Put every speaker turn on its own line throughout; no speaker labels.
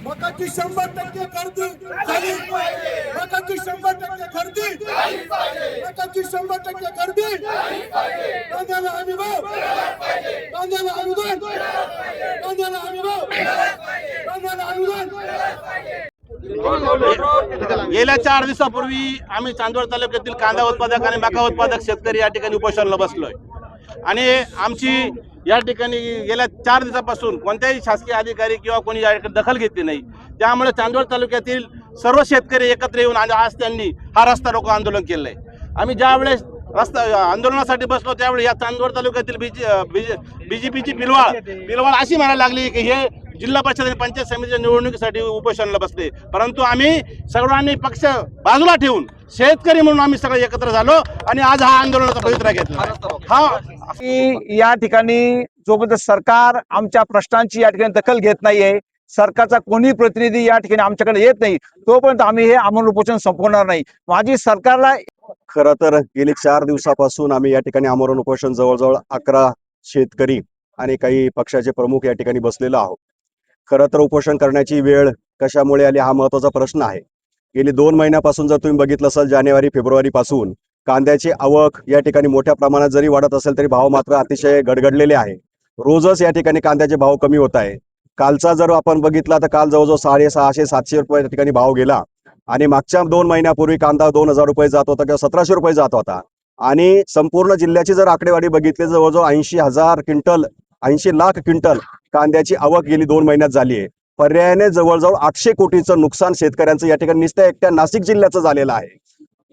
मकाची 100% खरेदी झाली पाहिजे, मकाची 100% खरेदी झाली पाहिजे, मकाची 100% खरेदी झाली पाहिजे, कांद्याला हमी भाव मिळाला पाहिजे, कांद्याला अनुदान मिळाला पाहिजे, कांद्याला हमी भाव मिळाला पाहिजे, कांद्याला अनुदान मिळाला पाहिजे।
गेल्या 4 दिवसापूर्वी आम्ही चांदवड तालुक्यातील कांदा उत्पादक आणि मका उत्पादक शेतकरी या ठिकाणी उपोषणाला बसलोय आणि आमची या ठिकाणी गेल्या 4 दिवसापासून कोणत्याही शासकीय अधिकारी किंवा कोणी या ठिकाणी दखल घेतली नाही। त्यामुळे चांदवड तालुक्यातील सर्व शेतकरी एकत्र येऊन आज त्यांनी हा रस्ता रोको आंदोलन केलंय। आम्ही ज्या वेळेस रस्ता आंदोलनासाठी बसलो त्यावेळी या चांदवड तालुक्यातील बीजेपीची पिलवाळ अशी म्हणायला लागली की हे जिल्हा परिषद आणि पंचायत समितीच्या निवडणुकीसाठी उपोषणाला बसले, परंतु आम्ही सर्वांनी पक्ष बाजूला ठेवून शेतकरी म्हणून आम्ही सगळे एकत्र झालो आणि आज हा आंदोलनाचा पवित्रा घेतला।
या ठिकाणी जोपर्यंत सरकार आमच्या प्रश्नांची या ठिकाणी दखल घेत नाहीये, सरकारचा कोणी प्रतिनिधी या ठिकाणी आमच्याकडे येत नाही, तोपर्यंत आम्ही हे आमरण उपोषण संपवणार नाही। माझी सरकारला
खरं तर गेली 4 दिवसापासून आम्ही या ठिकाणी आमरण उपोषण जवळजवळ 11 शेतकरी आणि काही पक्षाचे प्रमुख या ठिकाणी बसलेलो आहोत। खरं तर उपोषण करण्याची वेळ कशामुळे आली हा महत्त्वाचा प्रश्न आहे। गेली 2 महिन्यापासून जर तुम्ही बघितलं असेल, जानेवारी फेब्रुवारी पासून कांद्याची आवक या ठिकाणी मोठ्या प्रमाणात जरी वाढत असेल तरी भाव मात्र अतिशय गडगडलेले आहे। रोजच या ठिकाणी कांद्याचे भाव कमी होत आहे। कालचा जर आपण बघितला तर काल जवळजवळ 650-700 रुपये या ठिकाणी भाव गेला आणि मागच्या 2 महिन्यापूर्वी कांदा 2000 रुपये जात होता किंवा 1700 रुपये जात होता आणि संपूर्ण जिल्ह्याची जर आकडेवारी बघितली जवळजवळ 80,000 क्विंटल 80 लाख क्विंटल कांद्याची आवक गेली 2 महिन्यात झाली आहे। पर्यायाने जवळजवळ 800 कोटीचं नुकसान शेतकऱ्यांचं या ठिकाणी नुसत्या एकट्या नाशिक जिल्ह्याचं झालेलं आहे।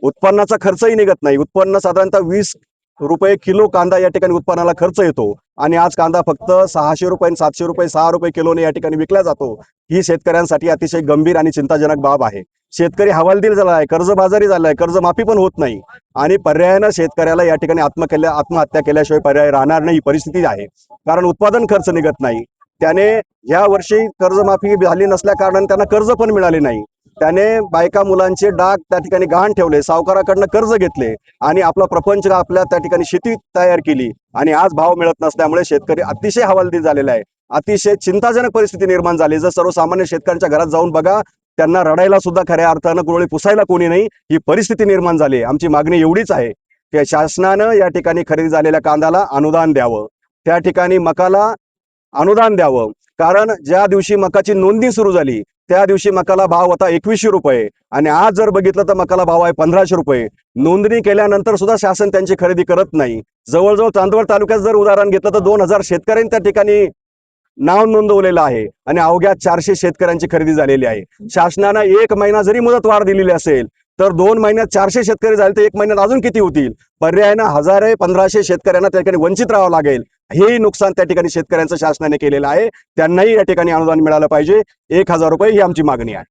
उत्पन्नाचा खर्चही निघत नाही। उत्पन्न साधारणतः 20 रुपये किलो कांदा या ठिकाणी उत्पन्नाला खर्च येतो आणि आज कांदा फक्त 600 रुपये 700 रुपये 6 रुपये किलोने या ठिकाणी विकला जातो। ही शेतकऱ्यांसाठी अतिशय गंभीर आणि चिंताजनक बाब आहे। शेतकरी हवालदिल झाला आहे, कर्जबाजारी झाला आहे, कर्जमाफी पण होत नाही आणि पर्यायानं शेतकऱ्याला या ठिकाणी आत्महत्या केल्याशिवाय पर्याय राहणार नाही परिस्थिती आहे, कारण उत्पादन खर्च निघत नाही। त्याने या वर्षी कर्जमाफी झाली नसल्या कारणाने त्यांना कर्ज पण मिळाले नाही। त्याने बायका मुलांचे डाग त्या ठिकाणी गहाण ठेवले, सावकाराकडनं कर्ज घेतले आणि आपला प्रपंच आपल्या त्या ठिकाणी शेती तयार केली आणि आज भाव मिळत नसल्यामुळे शेतकरी अतिशय हवालदिल झालेला आहे। अतिशय चिंताजनक परिस्थिती निर्माण झाली। जर सर्वसामान्य शेतकऱ्यांच्या घरात जाऊन बघा, त्यांना रडायला सुद्धा खऱ्या अर्थानं कुरळी पुसायला कोणी नाही, ही परिस्थिती निर्माण झाली। आमची मागणी एवढीच आहे की शासनानं या ठिकाणी खरेदी झालेल्या कांद्याला अनुदान द्यावं, त्या ठिकाणी मकाला अनुदान द्यावं, कारण ज्या दिवशी मकाची नोंदणी सुरू झाली त्या दिवशी मकाला भाव होता 2100 रुपये आणि आज जर बघितलं तर मकाला भाव आहे 1500 रुपये। नोंदणी केल्यानंतर सुद्धा शासन त्यांची खरेदी करत नाही। जवळजवळ चांदवड तालुक्यात जर उदाहरण घेतलं तर 2000 शेतकऱ्यांनी त्या ठिकाणी नाव नोंदवलेलं आहे आणि अवघ्या 400 शेतकऱ्यांची खरेदी झालेली आहे। शासनानं 1 महिना जरी मुदतवाढ दिलेली असेल तर 2 महिन्यात 400 शेतकरी झाले तर 1 महिन्यात अजून किती होतील? पर्यायानं 1000-1500 शेतकऱ्यांना त्या ठिकाणी वंचित राहावं लागेल। हे नुकसान त्या ठिकाणी शेतकऱ्यांचं शासनाने केलेलं आहे। त्यांनाही या ठिकाणी अनुदान मिळालं पाहिजे। 1000 रुपये ही आमची मागणी आहे।